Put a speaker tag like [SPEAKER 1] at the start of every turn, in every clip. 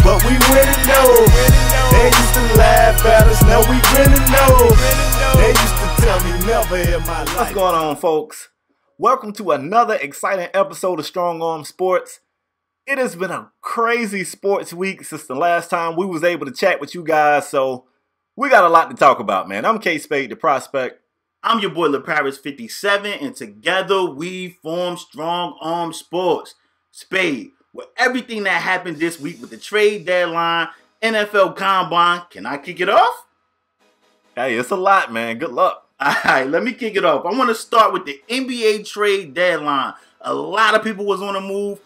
[SPEAKER 1] but we winning though. They used to laugh at us, now we winning though. They used to tell me never in my life.
[SPEAKER 2] What's going on, folks? Welcome to another exciting episode of Strong Arm Sports. It has been a crazy sports week since the last time we was able to chat with you guys, so we got a lot to talk about, man. I'm KSpadeTheProspect.
[SPEAKER 3] I'm your boy LaParis57, and together we form Strong Arm Sports. Spade, with everything that happened this week with the trade deadline, NFL Combine, can I kick it off?
[SPEAKER 2] Hey, it's a lot, man. Good luck.
[SPEAKER 3] All right, let me kick it off. I want to start with the NBA trade deadline. A lot of people was on the move.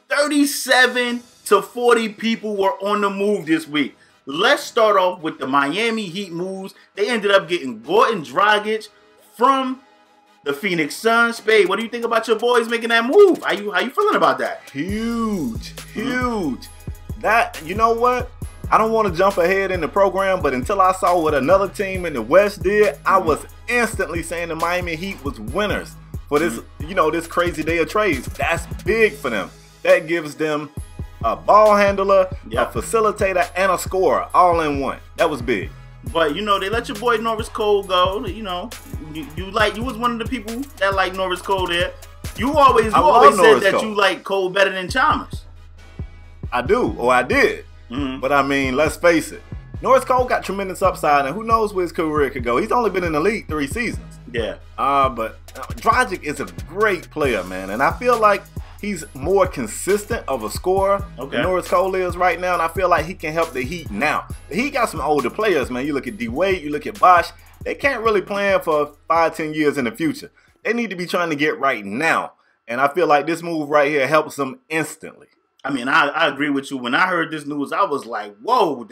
[SPEAKER 3] 37 to 40 people were on the move this week. Let's start off with the Miami Heat moves. They ended up getting Goran Dragic from the Phoenix Suns. Spade, what do you think about your boys making that move? How you feeling about that?
[SPEAKER 2] Huge. That, you know what? I don't want to jump ahead in the program, but until I saw what another team in the West did, I was instantly saying the Miami Heat was winners for this, this crazy day of trades. That's big for them. That gives them a ball handler, a facilitator, and a scorer all in one. That was big.
[SPEAKER 3] But they let your boy Norris Cole go. You was one of the people that like Norris Cole there. You always said that you like Cole better than Chalmers.
[SPEAKER 2] I do, or I did. But I mean, let's face it. Norris Cole got tremendous upside, and who knows where his career could go. He's only been in the league 3 seasons.
[SPEAKER 3] Yeah.
[SPEAKER 2] But Dragic is a great player, man, and I feel like he's more consistent of a scorer than Norris Cole is right now, and I feel like he can help the Heat now. The Heat got some older players, man. You look at D-Wade, you look at Bosh. They can't really plan for 5-10 years in the future. They need to be trying to get right now, and I feel like this move right here helps them instantly.
[SPEAKER 3] I mean, I agree with you. When I heard this news, I was like, whoa,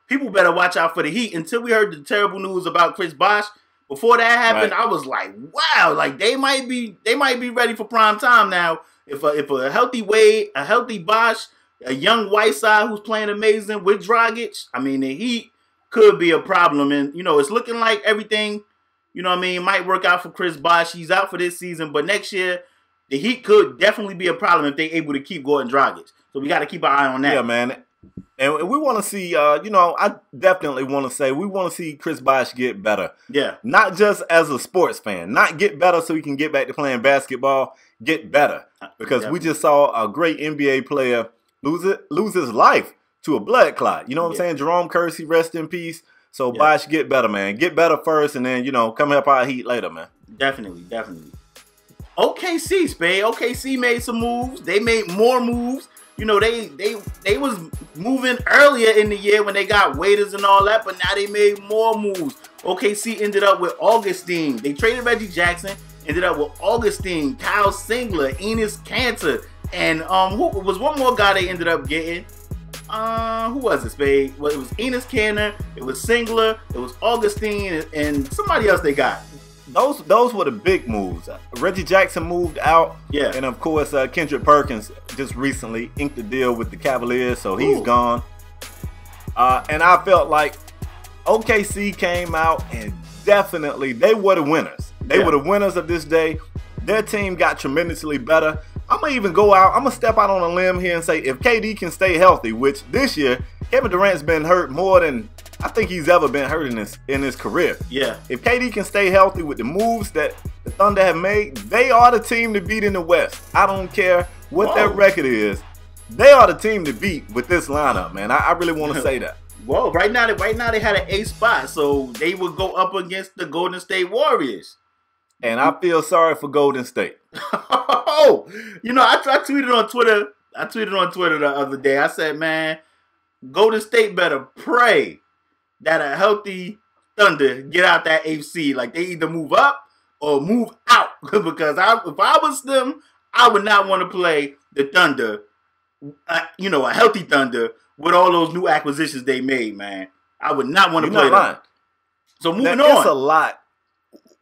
[SPEAKER 3] people better watch out for the Heat. Until we heard the terrible news about Chris Bosh, before that happened, I was like, wow, like they might be ready for prime time now. If a healthy Wade, a healthy Bosh, a young Whiteside who's playing amazing with Dragic, I mean, the Heat could be a problem. And, it's looking like everything, might work out for Chris Bosh. He's out for this season, but next year, the Heat could definitely be a problem if they're able to keep Goran Dragic. So we got to keep an eye on that.
[SPEAKER 2] Yeah, man. And we want to see, I definitely want to say we want to see Chris Bosh get better.
[SPEAKER 3] Yeah.
[SPEAKER 2] Not just as a sports fan. Not get better so he can get back to playing basketball. Get better. Because we just saw a great NBA player lose his life to a blood clot. You know what I'm saying? Jerome Kersey, rest in peace. So Bosh, get better, man. Get better first, and then, come help our Heat later, man.
[SPEAKER 3] Definitely. OKC, Spade. OKC made some moves. They made more moves. They was moving earlier in the year when they got waiters and all that, but now they made more moves. OKC ended up with Augustine. They traded Reggie Jackson, ended up with Augustine, Kyle Singler, Enes Kanter, and who was one more guy they ended up getting? Who was it, Spade? Well, it was Enes Kanter, it was Singler, it was Augustine, and somebody else they got.
[SPEAKER 2] Those were the big moves. Reggie Jackson moved out. Yeah. And, of course, Kendrick Perkins just recently inked the deal with the Cavaliers, so he's gone. And I felt like OKC came out and definitely they were the winners. They were the winners of this day. Their team got tremendously better. I'm going to even go out. I'm going to step out on a limb here and say if KD can stay healthy, which this year Kevin Durant's been hurt more than I think he's ever been hurt in his career. Yeah. If KD can stay healthy with the moves that the Thunder have made, they are the team to beat in the West. I don't care what their record is. They are the team to beat with this lineup, man. I really want to say that.
[SPEAKER 3] Well, right now they had an 8 spot, so they would go up against the Golden State Warriors.
[SPEAKER 2] And I feel sorry for Golden State.
[SPEAKER 3] I tweeted on Twitter. I tweeted on Twitter the other day. I said, man, Golden State better pray that a healthy Thunder get out that AFC. Like, they either move up or move out. Because if I was them, I would not want to play the Thunder, a healthy Thunder, with all those new acquisitions they made, man. I would not want to play them. So moving on.
[SPEAKER 2] It's a lot.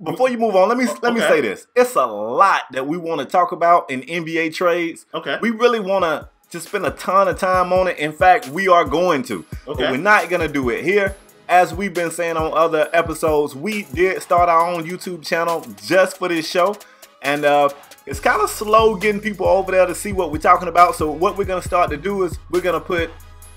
[SPEAKER 2] Before you move on, let me say this. It's a lot that we want to talk about in NBA trades. Okay. We really want to spend a ton of time on it. In fact, we are going to. Okay. But we're not going to do it here. As we've been saying on other episodes, we did start our own YouTube channel just for this show. And it's kind of slow getting people over there to see what we're talking about. So what we're going to start to do is we're going to put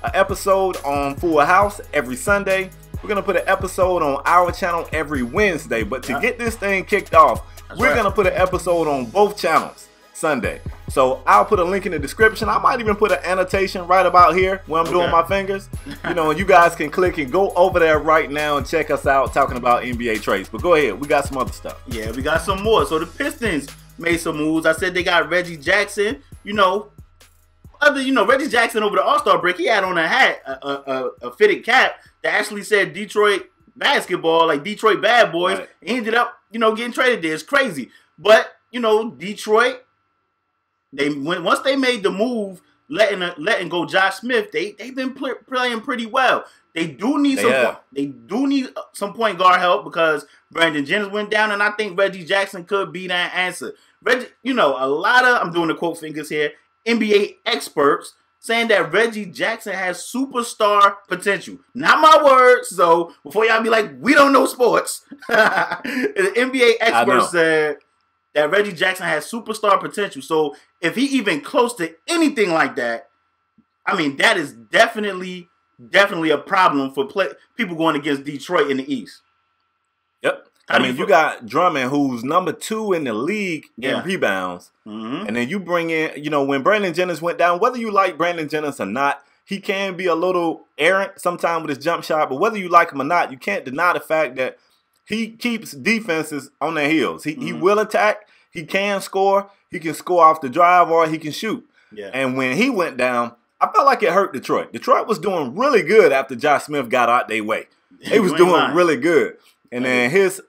[SPEAKER 2] an episode on Full House every Sunday. We're going to put an episode on our channel every Wednesday. But to get this thing kicked off, we're going to put an episode on both channels Sunday. So I'll put a link in the description. I might even put an annotation right about here where I'm doing my fingers. You know, and you guys can click and go over there right now and check us out talking about NBA trades. But go ahead. We got some other stuff.
[SPEAKER 3] Yeah, we got some more. So the Pistons made some moves. I said they got Reggie Jackson. You know, Reggie Jackson over the All-Star break, he had on a hat, a fitted cap that actually said Detroit basketball, like Detroit bad boys. Right. He ended up, getting traded there. It's crazy. But, Detroit, once they made the move, letting go Josh Smith, they've been playing pretty well. They do need some point guard help because Brandon Jennings went down, and I think Reggie Jackson could be that answer. Reggie, a lot of, I'm doing the quote fingers here, NBA experts saying that Reggie Jackson has superstar potential. Not my words, so before y'all be like, we don't know sports. The NBA experts said that Reggie Jackson has superstar potential. So if he even close to anything like that, I mean, that is definitely a problem for people going against Detroit in the East.
[SPEAKER 2] Yep. I mean, you got Drummond, who's number 2 in the league in rebounds. And then you bring in, when Brandon Jennings went down, whether you like Brandon Jennings or not, he can be a little errant sometimes with his jump shot. But whether you like him or not, you can't deny the fact that he keeps defenses on their heels. He will attack. He can score. He can score off the drive or he can shoot. Yeah. And when he went down, I felt like it hurt Detroit. Detroit was doing really good after Josh Smith got out their way. They was doing really good. And then his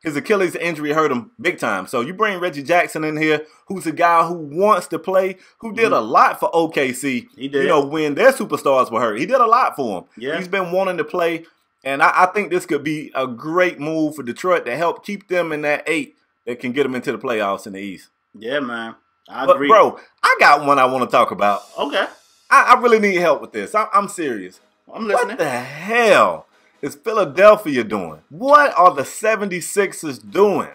[SPEAKER 2] Achilles injury hurt him big time. So you bring Reggie Jackson in here, who's a guy who wants to play, who did a lot for OKC. He did. When their superstars were hurt. He did a lot for them. Yeah. He's been wanting to play. And I think this could be a great move for Detroit to help keep them in that 8 that can get them into the playoffs in the East.
[SPEAKER 3] Yeah, man. I agree.
[SPEAKER 2] Bro, I got one I want to talk about.
[SPEAKER 3] Okay.
[SPEAKER 2] I really need help with this. I'm serious.
[SPEAKER 3] I'm listening.
[SPEAKER 2] What the hell is Philadelphia doing? What are the 76ers doing?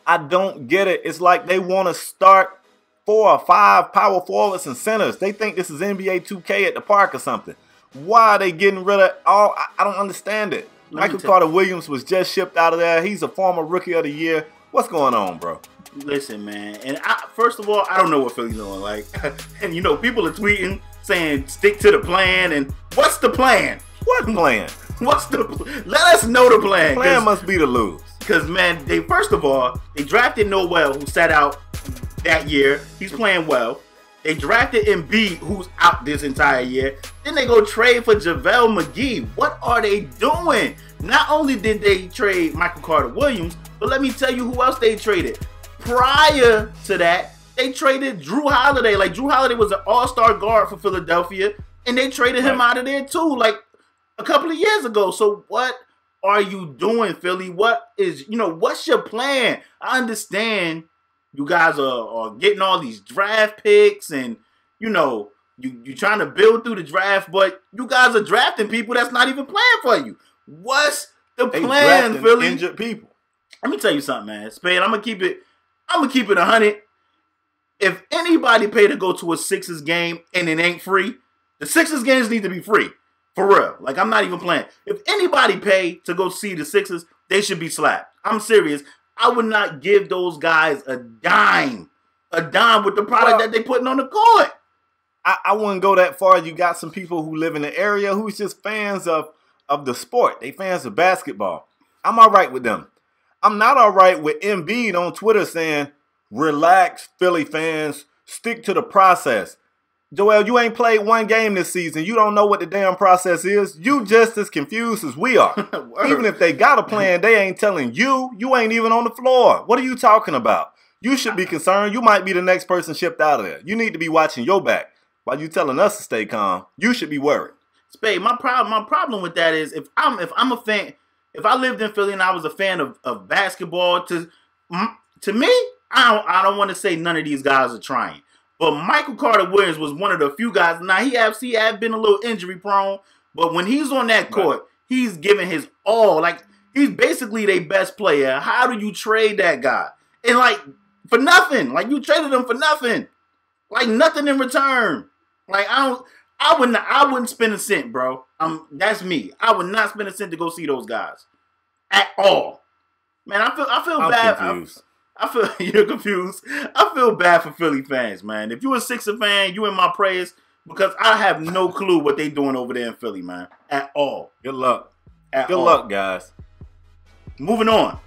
[SPEAKER 2] I don't get it. It's like they want to start 4 or 5 power forwards and centers. They think this is NBA 2K at the park or something. Why are they getting rid of all? I don't understand it. Michael Carter Williams was just shipped out of there. He's a former Rookie of the Year. What's going on, bro?
[SPEAKER 3] Listen, man. And first of all, I don't know what Philly's doing. Like, and people are tweeting saying stick to the plan. And what's the plan?
[SPEAKER 2] What plan?
[SPEAKER 3] Let us know the plan.
[SPEAKER 2] The plan must be to lose.
[SPEAKER 3] Because, man, first of all, they drafted Noel, who sat out that year. He's playing well. They drafted Embiid, who's out this entire year. Then they go trade for JaVale McGee. What are they doing? Not only did they trade Michael Carter Williams, but let me tell you who else they traded. Prior to that, they traded Drew Holiday. Like, Drew Holiday was an all-star guard for Philadelphia, and they traded him out of there too, like a couple of years ago. So what are you doing, Philly? What's your plan? I understand you guys are getting all these draft picks and, you're trying to build through the draft, but you guys are drafting people that's not even playing for you. What's the plan, Philly?
[SPEAKER 2] Injured people.
[SPEAKER 3] Let me tell you something, man. Spade, I'm gonna keep it 100. If anybody pay to go to a Sixers game and it ain't free, the Sixers games need to be free. For real. Like, I'm not even playing. If anybody pay to go see the Sixers, they should be slapped. I'm serious. I would not give those guys a dime with the product that they putting on the court.
[SPEAKER 2] I wouldn't go that far. You got some people who live in the area who's just fans of the sport. They fans of basketball. I'm all right with them. I'm not all right with Embiid on Twitter saying, relax, Philly fans, stick to the process. Joel, you ain't played one game this season. You don't know what the damn process is. You just as confused as we are. Even if they got a plan, they ain't telling you. You ain't even on the floor. What are you talking about? You should be concerned. You might be the next person shipped out of there. You need to be watching your back. While you telling us to stay calm, you should be worried.
[SPEAKER 3] Spade, my problem with that is if I'm a fan, if I lived in Philly and I was a fan of basketball, to me, I don't want to say none of these guys are trying. But Michael Carter Williams was one of the few guys. Now, he have been a little injury prone, but when he's on that court, he's giving his all. Like, he's basically their best player. How do you trade that guy? And, like, for nothing. Like, you traded him for nothing. Like, nothing in return. Like, I wouldn't spend a cent, bro. That's me. I would not spend a cent to go see those guys at all. Man, I feel bad.
[SPEAKER 2] Confused.
[SPEAKER 3] I feel you're confused. I feel bad for Philly fans, man. If you're a Sixer fan, you in my prayers because I have no clue what they doing over there in Philly, man, at all.
[SPEAKER 2] Good luck.
[SPEAKER 3] Good
[SPEAKER 2] luck, guys.
[SPEAKER 3] Moving on.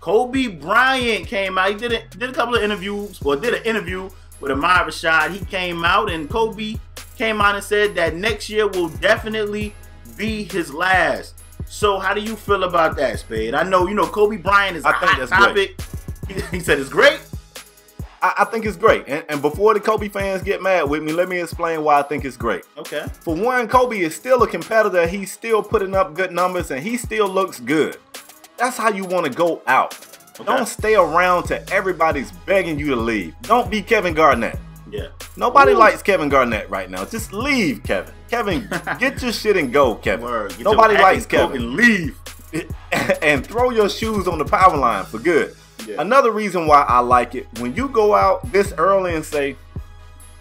[SPEAKER 3] Kobe Bryant came out. He did a couple of interviews, or did an interview with AiiRxJONES. He came out, and Kobe came out and said that next year will definitely be his last. So how do you feel about that, Spade? I know, Kobe Bryant is a hot topic. He said it's great.
[SPEAKER 2] I think it's great. And before the Kobe fans get mad with me, let me explain why I think it's great.
[SPEAKER 3] Okay.
[SPEAKER 2] For one, Kobe is still a competitor. He's still putting up good numbers, and he still looks good. That's how you want to go out. Okay. Don't stay around till everybody's begging you to leave. Don't be Kevin Garnett.
[SPEAKER 3] Yeah.
[SPEAKER 2] Nobody likes Kevin Garnett right now. Just leave, Kevin. Kevin, get your shit and go, Kevin. Nobody likes Kevin.
[SPEAKER 3] And leave.
[SPEAKER 2] And throw your shoes on the power line for good.
[SPEAKER 3] Yeah.
[SPEAKER 2] Another reason why I like it, when you go out this early and say,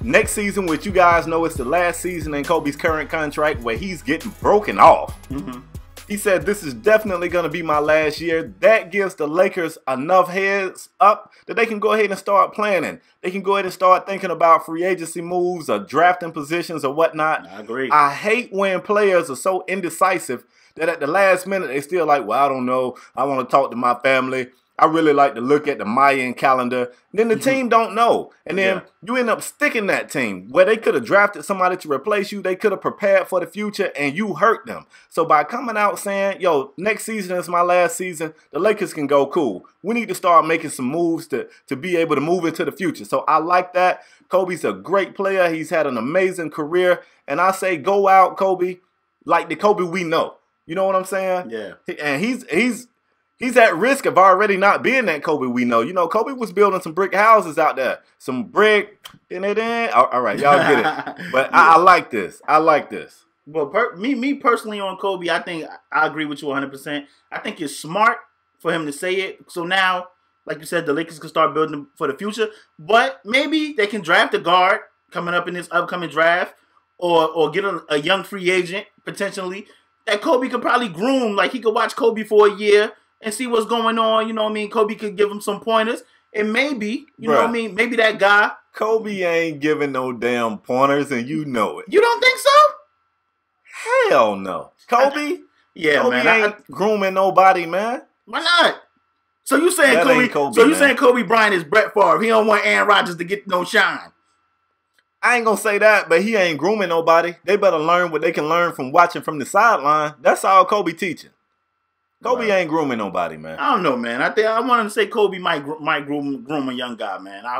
[SPEAKER 2] next season, which you guys know is the last season in Kobe's current contract where he's getting broken off.
[SPEAKER 3] Mm-hmm.
[SPEAKER 2] He said, this is definitely going to be my last year. That gives the Lakers enough heads up that they can go ahead and start planning. They can go ahead and start thinking about free agency moves or drafting positions or whatnot.
[SPEAKER 3] I agree.
[SPEAKER 2] I hate when players are so indecisive that at the last minute they still like, well, I don't know. I want to talk to my family. I really like to look at the Mayan calendar. Then the team don't know. And then you end up sticking that team where they could have drafted somebody to replace you. They could have prepared for the future and you hurt them. So by coming out saying, yo, next season is my last season, the Lakers can go, cool. We need to start making some moves to be able to move into the future. So I like that. Kobe's a great player. He's had an amazing career. And I say go out, Kobe, like the Kobe we know. You know what I'm saying?
[SPEAKER 3] Yeah.
[SPEAKER 2] And he's at risk of already not being that Kobe we know. Kobe was building some brick houses out there. Some brick. All right, y'all get it. But yeah. I like this. I like this.
[SPEAKER 3] Well, me personally on Kobe, I think I agree with you 100%. I think it's smart for him to say it. So now, like you said, the Lakers can start building for the future. But maybe they can draft a guard coming up in this upcoming draft or get a young free agent, potentially, that Kobe could probably groom. Like, he could watch Kobe for a year and see what's going on, you know what I mean? Kobe could give him some pointers. And maybe, you know what I mean? Maybe that guy.
[SPEAKER 2] Kobe ain't giving no damn pointers, and you know it.
[SPEAKER 3] You don't think so?
[SPEAKER 2] Hell no. Kobe?
[SPEAKER 3] Yeah,
[SPEAKER 2] Kobe
[SPEAKER 3] man.
[SPEAKER 2] ain't grooming nobody, man.
[SPEAKER 3] Why not? So you saying Kobe Bryant is Brett Favre. He don't want Aaron Rodgers to get no shine.
[SPEAKER 2] I ain't gonna say that, but he ain't grooming nobody. They better learn what they can learn from watching from the sideline. That's all Kobe teaching. Kobe ain't grooming nobody, man.
[SPEAKER 3] I don't know, man. I want to say Kobe might groom a young guy, man. I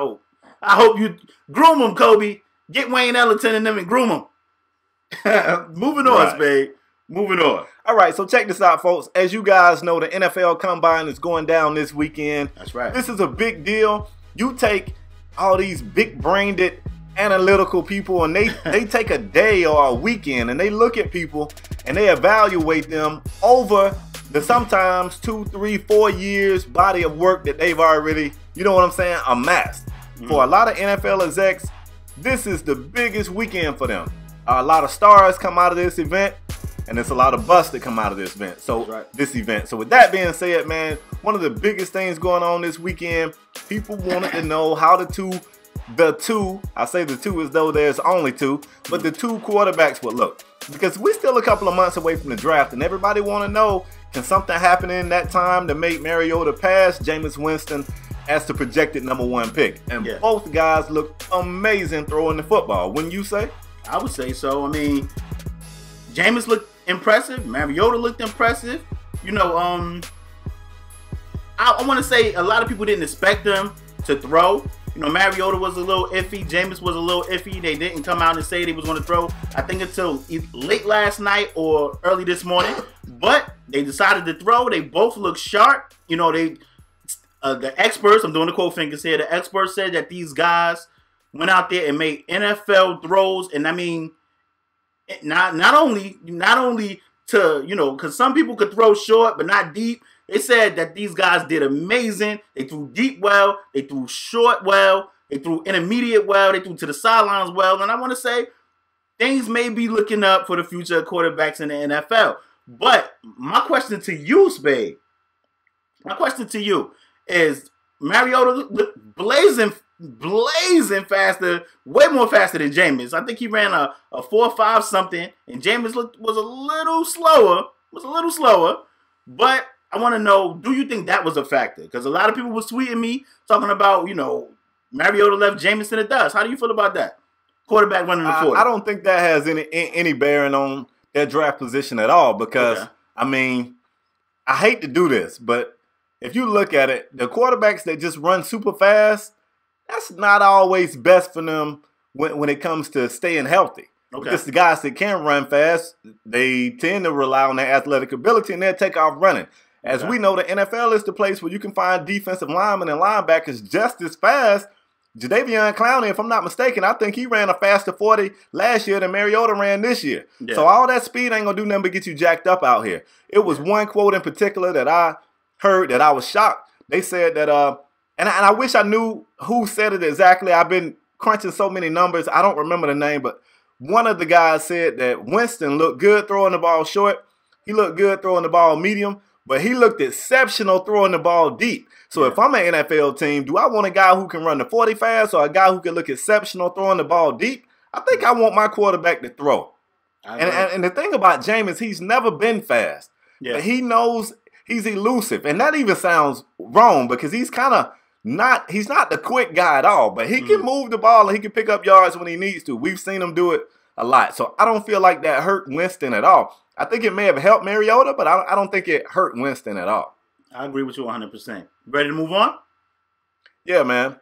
[SPEAKER 3] hope you groom him, Kobe. Get Wayne Ellington and them and groom him. Moving on, Spade. Moving on.
[SPEAKER 2] All right, so check this out, folks. As you guys know, the NFL Combine is going down this weekend.
[SPEAKER 3] That's right.
[SPEAKER 2] This is a big deal. You take all these big-brained, analytical people, and they take a day or a weekend, and they look at people, and they evaluate them over the sometimes 2, 3, 4 years body of work that they've already, you know what I'm saying, amassed. For a lot of NFL execs, this is the biggest weekend for them. A lot of stars come out of this event, and it's a lot of busts that come out of this event. So with that being said, man, one of the biggest things going on this weekend, people wanted to know how the two, I say the two as though there's only two, but the two quarterbacks would look. Because we're still a couple of months away from the draft, and everybody want to know, can something happen in that time to make Mariota pass Jameis Winston as the projected #1 pick? And both guys look amazing throwing the football, wouldn't you say?
[SPEAKER 3] I would say so. I mean, Jameis looked impressive. Mariota looked impressive. You know, I want to say a lot of people didn't expect them to throw. You know, Mariota was a little iffy. Jameis was a little iffy. They didn't come out and say they was going to throw, I think, until late last night or early this morning. But they decided to throw. They both look sharp. You know, the experts, I'm doing the quote fingers here, the experts said that these guys went out there and made NFL throws. And I mean, not only to, you know, because some people could throw short but not deep. They said that these guys did amazing. They threw deep well. They threw short well. They threw intermediate well. They threw to the sidelines well. And I want to say, things may be looking up for the future of quarterbacks in the NFL. But my question to you, Spade, is Mariota blazing faster, way more faster than Jameis. I think he ran a 4.5 something, and Jameis was a little slower. But I want to know, do you think that was a factor? Because a lot of people were tweeting me talking about, Mariota left Jameis in the dust. How do you feel about that? Quarterback running the 40.
[SPEAKER 2] I don't think that has any bearing on their draft position at all because, I mean, I hate to do this, but if you look at it, the quarterbacks that just run super fast, that's not always best for them when it comes to staying healthy. Okay. Because the guys that can run fast, they tend to rely on their athletic ability and they'll take off running. As we know, the NFL is the place where you can find defensive linemen and linebackers just as fast. Jadeveon Clowney, if I'm not mistaken, I think he ran a faster 40 last year than Mariota ran this year. Yeah. So all that speed ain't going to do nothing but get you jacked up out here. It was one quote in particular that I heard that I was shocked. They said that, and I wish I knew who said it exactly. I've been crunching so many numbers. I don't remember the name, but one of the guys said that Winston looked good throwing the ball short. He looked good throwing the ball medium, but he looked exceptional throwing the ball deep. So if I'm an NFL team, do I want a guy who can run the 40 fast or a guy who can look exceptional throwing the ball deep? I think I want my quarterback to throw. And the thing about Jameis, he's never been fast. Yeah. But he knows he's elusive. And that even sounds wrong because he's not the quick guy at all. But he can move the ball and he can pick up yards when he needs to. We've seen him do it a lot. So I don't feel like that hurt Winston at all. I think it may have helped Mariota, but I don't think it hurt Winston at all.
[SPEAKER 3] I agree with you 100%. Ready to move on?
[SPEAKER 2] Yeah, man.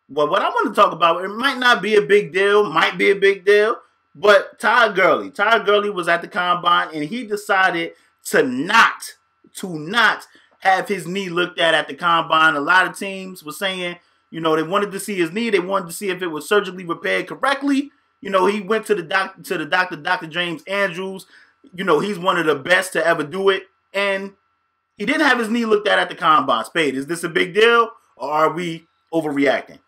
[SPEAKER 3] Well, what I want to talk about, it might not be a big deal, might be a big deal, but Todd Gurley was at the combine and he decided to not have his knee looked at the combine. A lot of teams were saying, they wanted to see his knee. They wanted to see if it was surgically repaired correctly. He went to the doctor, Dr. James Andrews. He's one of the best to ever do it. And he didn't have his knee looked at the combine. Spade, is this a big deal or are we overreacting?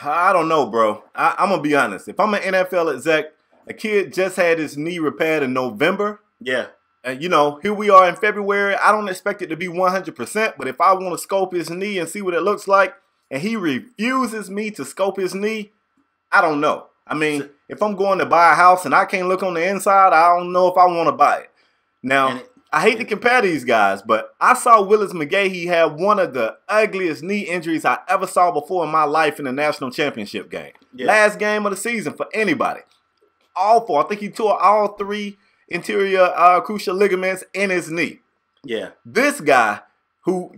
[SPEAKER 2] I don't know, bro. I'm going to be honest. If I'm an NFL exec, a kid just had his knee repaired in November.
[SPEAKER 3] Yeah.
[SPEAKER 2] And, here we are in February. I don't expect it to be 100%, but if I want to scope his knee and see what it looks like, and he refuses me to scope his knee, I don't know. I mean, if I'm going to buy a house and I can't look on the inside, I don't know if I want to buy it. Now, I hate to compare these guys, but I saw Willis McGahee have one of the ugliest knee injuries I ever saw before in my life in the national championship game. Yeah. Last game of the season for anybody. Awful. I think he tore all 3 interior crucial ligaments in his knee.
[SPEAKER 3] Yeah.
[SPEAKER 2] This guy who,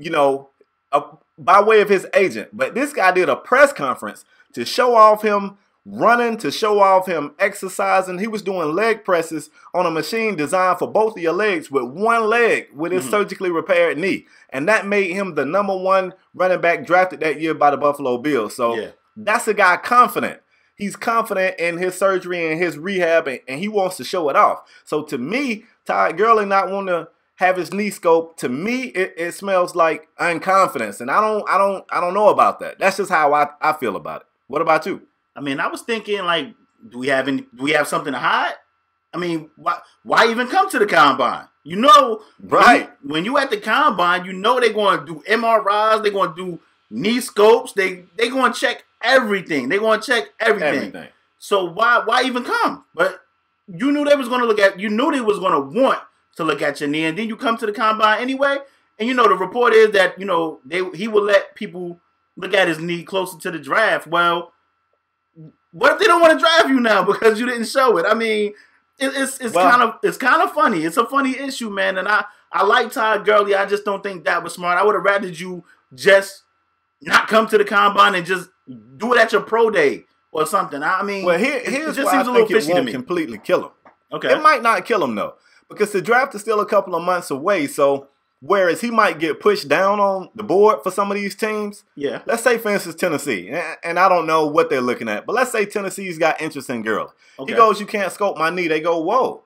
[SPEAKER 2] by way of his agent, but this guy did a press conference to show off him running, to show off him exercising. He was doing leg presses on a machine designed for both of your legs with one leg with his surgically repaired knee. And that made him the #1 running back drafted that year by the Buffalo Bills. So that's a guy confident. He's confident in his surgery and his rehab, and he wants to show it off. So to me, Todd Gurley not wanting to have his knee scoped, to me, it smells like unconfidence. And I don't know about that. That's just how I feel about it. What about you?
[SPEAKER 3] I mean, I was thinking, like, do we have something to hide? I mean, why even come to the combine?
[SPEAKER 2] Right.
[SPEAKER 3] When you at the combine, they're going to do MRIs, they're going to do knee scopes, they going to check everything. They're going to check everything. So why even come? But you knew they was going to they was going to want to look at your knee, and then you come to the combine anyway. And the report is that he will let people look at his knee closer to the draft. Well, what if they don't want to draft you now because you didn't show it? I mean, it's kind of funny. It's a funny issue, man. And I like Todd Gurley. I just don't think that was smart. I would have rather you just not come to the combine and just do it at your pro day or something. I mean,
[SPEAKER 2] well, here's why I think it won't completely kill him.
[SPEAKER 3] Okay,
[SPEAKER 2] it might not kill him though, because the draft is still a couple of months away. So whereas he might get pushed down on the board for some of these teams.
[SPEAKER 3] Yeah.
[SPEAKER 2] Let's say, for instance, Tennessee. And I don't know what they're looking at. But let's say Tennessee's got interest in Gurley. Okay. He goes, you can't scope my knee. They go, whoa.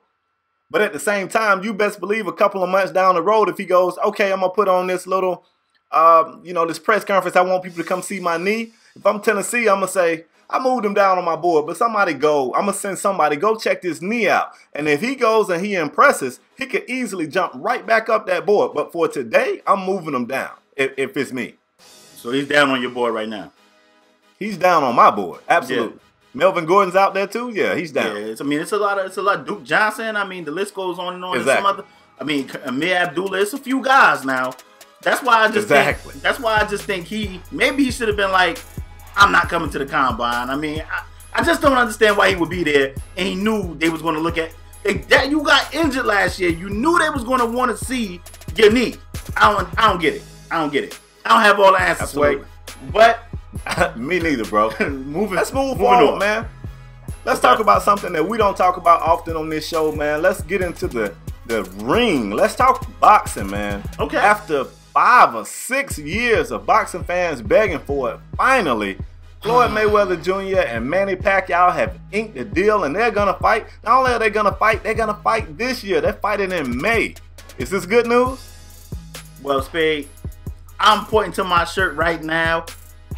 [SPEAKER 2] But at the same time, you best believe a couple of months down the road, if he goes, okay, I'm going to put on this little, this press conference. I want people to come see my knee. If I'm Tennessee, I'm going to say, I moved him down on my board, but I'm gonna send somebody, go check this knee out. And if he goes and he impresses, he could easily jump right back up that board. But for today, I'm moving him down if it's me.
[SPEAKER 3] So he's down on your board right now.
[SPEAKER 2] He's down on my board, absolutely. Yeah. Melvin Gordon's out there too. Yeah, he's down.
[SPEAKER 3] Yeah, it's a lot. Duke Johnson. I mean, the list goes on and on.
[SPEAKER 2] Exactly.
[SPEAKER 3] And some other. I mean, Amir Abdullah. It's a few guys now. That's why I just think maybe he should have been like, I'm not coming to the combine. I mean, I just don't understand why he would be there. And he knew they was going to look at that. You got injured last year. You knew they was going to want to see your knee. I don't get it. I don't have all the answers, Sway. But
[SPEAKER 2] me neither, bro. Let's move
[SPEAKER 3] moving
[SPEAKER 2] forward,
[SPEAKER 3] on,
[SPEAKER 2] man. Let's talk about something that we don't talk about often on this show, man. Let's get into the ring. Let's talk boxing, man.
[SPEAKER 3] Okay.
[SPEAKER 2] After 5 or 6 years of boxing fans begging for it, finally, Floyd Mayweather Jr. and Manny Pacquiao have inked a deal, and they're gonna fight. Not only are they gonna fight, they're gonna fight this year. They're fighting in May. Is this good news?
[SPEAKER 3] Well, Spade, I'm pointing to my shirt right now,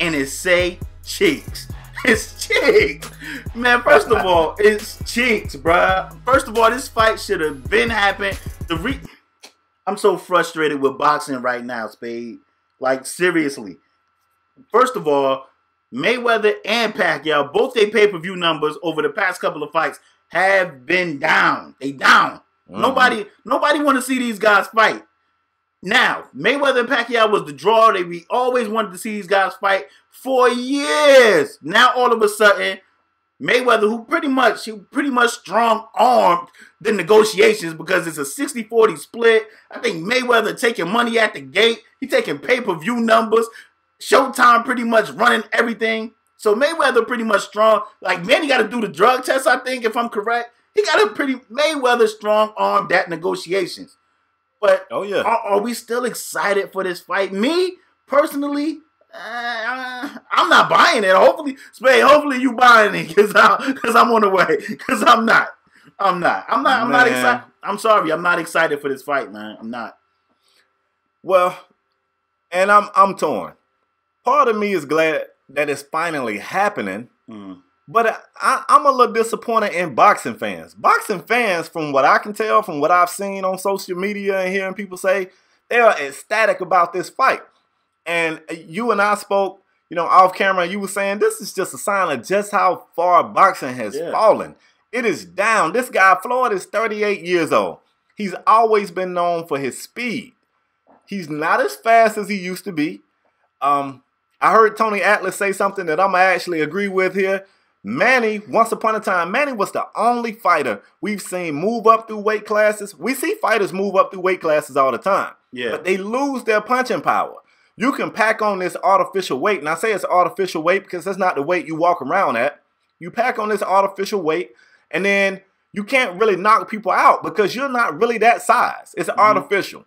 [SPEAKER 3] and it say cheeks. It's cheeks. Man, first of all, it's cheeks, bruh. First of all, this fight should have been happening. I'm so frustrated with boxing right now, Spade. Like, seriously. First of all, Mayweather and Pacquiao, both their pay-per-view numbers over the past couple of fights have been down. They down. Nobody want to see these guys fight. Now, Mayweather and Pacquiao was the draw. We always wanted to see these guys fight for years. Now, all of a sudden, Mayweather, who pretty much strong-armed the negotiations because it's a 60-40 split. I think Mayweather taking money at the gate. He taking pay-per-view numbers. Showtime pretty much running everything. So Mayweather pretty much strong. Like, man, he got to do the drug test, I think, if I'm correct. He got a Mayweather strong-armed that negotiations. But are we still excited for this fight? Me, personally, I'm not buying it. Hopefully you buying it because I'm on the way. Because I'm not excited. I'm sorry, I'm not excited for this fight, man. I'm not.
[SPEAKER 2] Well, and I'm torn. Part of me is glad that it's finally happening, but I'm a little disappointed in boxing fans. Boxing fans, from what I can tell, from what I've seen on social media and hearing people say, they are ecstatic about this fight. And you and I spoke, off camera, and you were saying this is just a sign of just how far boxing has fallen. It is down. This guy, Floyd, is 38 years old. He's always been known for his speed. He's not as fast as he used to be. I heard Tony Atlas say something that I'm going to actually agree with here. Manny, once upon a time, Manny was the only fighter we've seen move up through weight classes. We see fighters move up through weight classes all the time. Yeah. But they lose their punching power. You can pack on this artificial weight, and I say it's artificial weight because that's not the weight you walk around at. You pack on this artificial weight, and then you can't really knock people out because you're not really that size. It's artificial.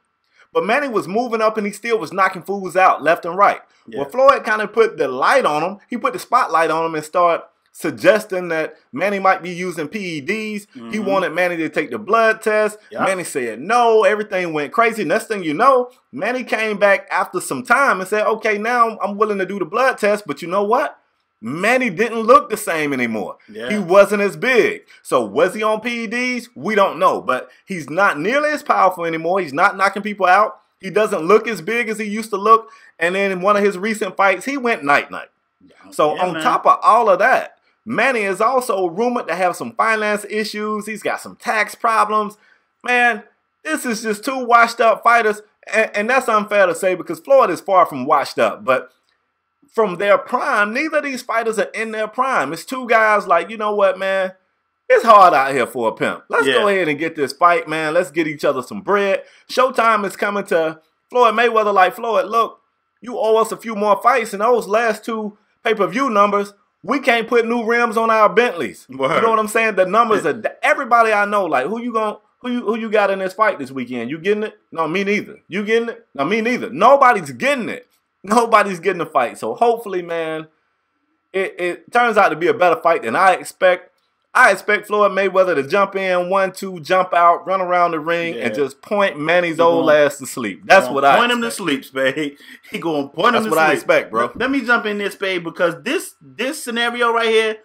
[SPEAKER 2] But Manny was moving up, and he still was knocking fools out left and right. Yeah. Well, Floyd kind of put the light on him. He put the spotlight on him and started suggesting that Manny might be using PEDs. He wanted Manny to take the blood test. Manny said no. Everything went crazy. Next thing you know, Manny came back after some time and said, okay, now I'm willing to do the blood test. But you know what? Manny didn't look the same anymore. Yeah. He wasn't as big. So was he on PEDs? We don't know. But he's not nearly as powerful anymore. He's not knocking people out. He doesn't look as big as he used to look. And then in one of his recent fights, he went night-night. So on top of all of that, Manny is also rumored to have some finance issues. He's got some tax problems. Man, this is just two washed up fighters. And that's unfair to say because Floyd is far from washed up. But from their prime, neither of these fighters are in their prime. It's two guys like, you know what, man? It's hard out here for a pimp. Let's go ahead and get this fight, man. Let's get each other some bread. Showtime is coming to Floyd Mayweather like, Floyd, look, you owe us a few more fights. And those last two pay-per-view numbers, we can't put new rims on our Bentleys. Word. You know what I'm saying? The numbers are everybody I know. Like, who you got in this fight this weekend? You getting it? No, me neither. You getting it? No, me neither. Nobody's getting it. Nobody's getting the fight. So hopefully, man, it turns out to be a better fight than I expect. I expect Floyd Mayweather to jump in, 1-2, jump out, run around the ring, and just point Manny's old ass to sleep. That's what I expect.
[SPEAKER 3] Point him to sleep, Spade. He going to point him to sleep.
[SPEAKER 2] That's what I expect, bro.
[SPEAKER 3] Let me jump in there, Spade, because this scenario right here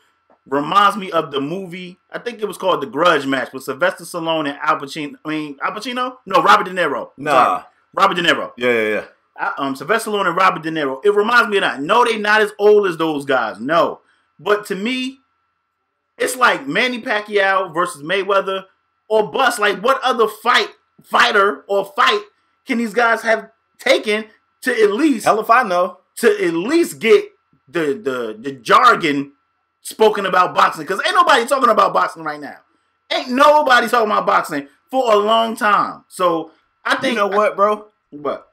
[SPEAKER 3] reminds me of the movie. I think it was called The Grudge Match with Sylvester Stallone and Al Pacino. No, Robert De Niro.
[SPEAKER 2] Nah,
[SPEAKER 3] Robert De Niro.
[SPEAKER 2] Yeah.
[SPEAKER 3] Sylvester Stallone and Robert De Niro. It reminds me of that. No, they not as old as those guys. No, but to me, it's like Manny Pacquiao versus Mayweather or bust. Like, what other fighter or fight can these guys have taken to at least?
[SPEAKER 2] Hell if I know.
[SPEAKER 3] To at least get the jargon spoken about boxing, because ain't nobody talking about boxing right now. Ain't nobody talking about boxing for a long time. So I think,
[SPEAKER 2] you know what, bro?
[SPEAKER 3] What?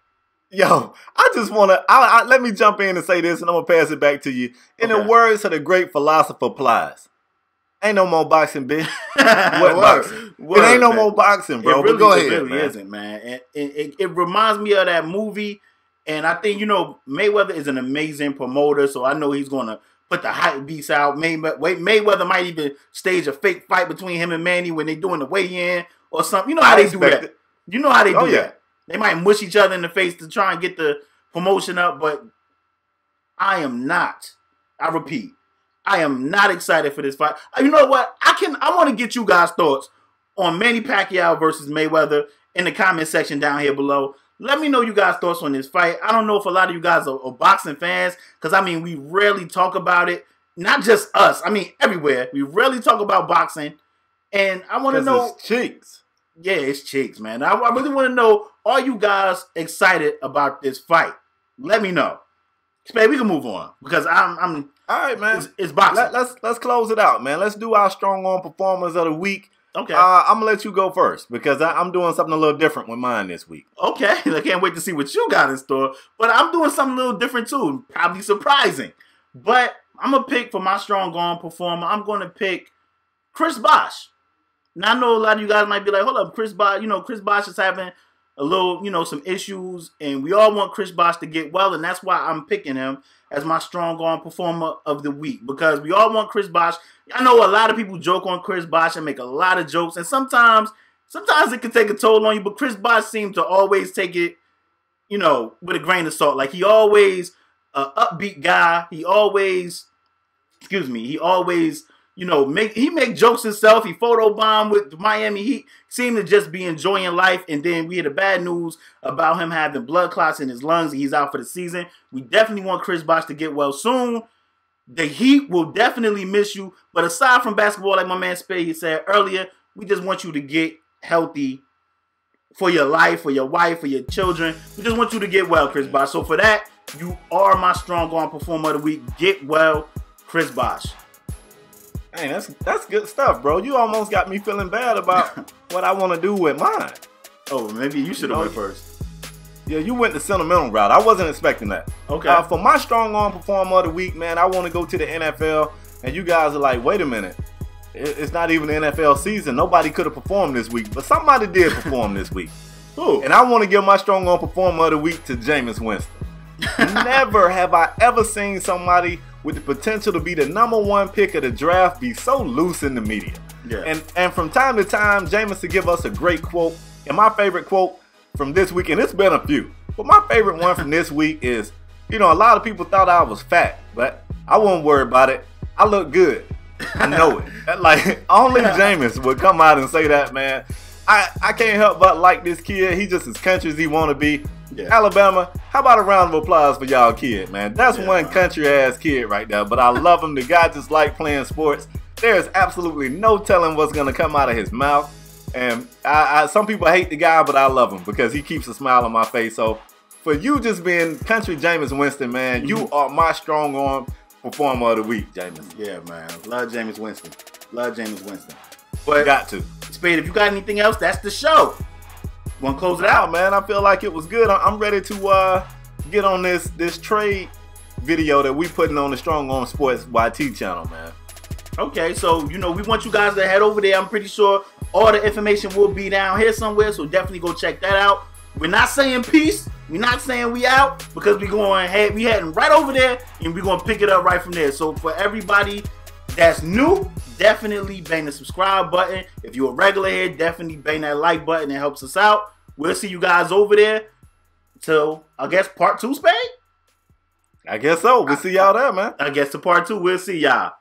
[SPEAKER 2] Yo, I just want to, let me jump in and say this, and I'm going to pass it back to you. In the words of the great philosopher Plies, ain't no more boxing, bitch. What boxing? It ain't no more boxing, bro.
[SPEAKER 3] It really,
[SPEAKER 2] go ahead,
[SPEAKER 3] really isn't, man. And it reminds me of that movie, and I think, Mayweather is an amazing promoter, so I know he's going to put the hype beats out. Mayweather might even stage a fake fight between him and Manny when they doing the weigh-in or something. You know how they do that. You know how they do that. They might mush each other in the face to try and get the promotion up, but I am not. I repeat, I am not excited for this fight. You know what? I want to get you guys' thoughts on Manny Pacquiao versus Mayweather in the comment section down here below. Let me know you guys' thoughts on this fight. I don't know if a lot of you guys are boxing fans, because, we rarely talk about it. Not just us. Everywhere. We rarely talk about boxing. And I want to know.
[SPEAKER 2] It's cheeks.
[SPEAKER 3] Yeah, it's cheeks, man. I really want to know, are you guys excited about this fight? Let me know. Spade, we can move on, because I'm
[SPEAKER 2] all right, man.
[SPEAKER 3] It's boxing.
[SPEAKER 2] Let's close it out, man. Let's do our strong arm performers of the week.
[SPEAKER 3] Okay.
[SPEAKER 2] I'm going to let you go first, because I'm doing something a little different with mine this week.
[SPEAKER 3] Okay. I can't wait to see what you got in store. But I'm doing something a little different too. Probably surprising. But I'm going to pick for my strong arm performer, I'm going to pick Chris Bosh. Now, I know a lot of you guys might be like, hold up, Chris Bosh, Chris Bosh is having a little, some issues, and we all want Chris Bosh to get well, and that's why I'm picking him as my strong arm performer of the week, because we all want Chris Bosh. I know a lot of people joke on Chris Bosh and make a lot of jokes, and sometimes it can take a toll on you, but Chris Bosh seems to always take it, with a grain of salt. Like, he always upbeat guy. He always, he make jokes himself. He photobombed with Miami Heat. Seemed to just be enjoying life. And then we had the bad news about him having blood clots in his lungs, and he's out for the season. We definitely want Chris Bosh to get well soon. The Heat will definitely miss you. But aside from basketball, like my man Spade said earlier, we just want you to get healthy for your life, for your wife, for your children. We just want you to get well, Chris Bosh. So for that, you are my strong arm performer of the week. Get well, Chris Bosh.
[SPEAKER 2] Hey, that's good stuff, bro. You almost got me feeling bad about what I want to do with mine.
[SPEAKER 3] Oh, maybe you should have went first.
[SPEAKER 2] Yeah, you went the sentimental route. I wasn't expecting that.
[SPEAKER 3] Okay.
[SPEAKER 2] For my strong arm performer of the week, man, I want to go to the NFL. And you guys are like, wait a minute. It's not even the NFL season. Nobody could have performed this week. But somebody did perform this week.
[SPEAKER 3] Who?
[SPEAKER 2] And I want to give my strong arm performer of the week to Jameis Winston. Never have I ever seen somebody with the potential to be the #1 pick of the draft be so loose in the media.
[SPEAKER 3] Yeah.
[SPEAKER 2] And from time to time, Jameis will give us a great quote. And my favorite quote from this week, and it's been a few, but my favorite one from this week is, a lot of people thought I was fat, but I won't worry about it. I look good. I know it. Like, only Jameis would come out and say that, man. I can't help but like this kid. He just as country as he want to be. Yeah. Alabama, how about a round of applause for y'all kid, man? That's one country-ass kid right there, but I love him. The guy just like playing sports. There's absolutely no telling what's going to come out of his mouth. And some people hate the guy, but I love him because he keeps a smile on my face. So for you just being country Jameis Winston, man, you are my strong arm performer of the week, Jameis.
[SPEAKER 3] Yeah, man. Love Jameis Winston. Love Jameis Winston. But
[SPEAKER 2] got to.
[SPEAKER 3] Spade, if you got anything else, that's the show. Want to close it out?
[SPEAKER 2] Man, I feel like it was good. I'm ready to get on this trade video that we putting on the Strong Arm Sports YT channel, man.
[SPEAKER 3] Okay, so, we want you guys to head over there. I'm pretty sure all the information will be down here somewhere, so definitely go check that out. We're not saying peace. We're not saying we out, because we heading right over there, and we're going to pick it up right from there. So for everybody that's new, definitely bang the subscribe button. If you're a regular here, definitely bang that like button. It helps us out. We'll see you guys over there. Till, I guess, part 2, Spade?
[SPEAKER 2] I guess so. We'll see y'all there, man.
[SPEAKER 3] I guess to part 2, we'll see y'all.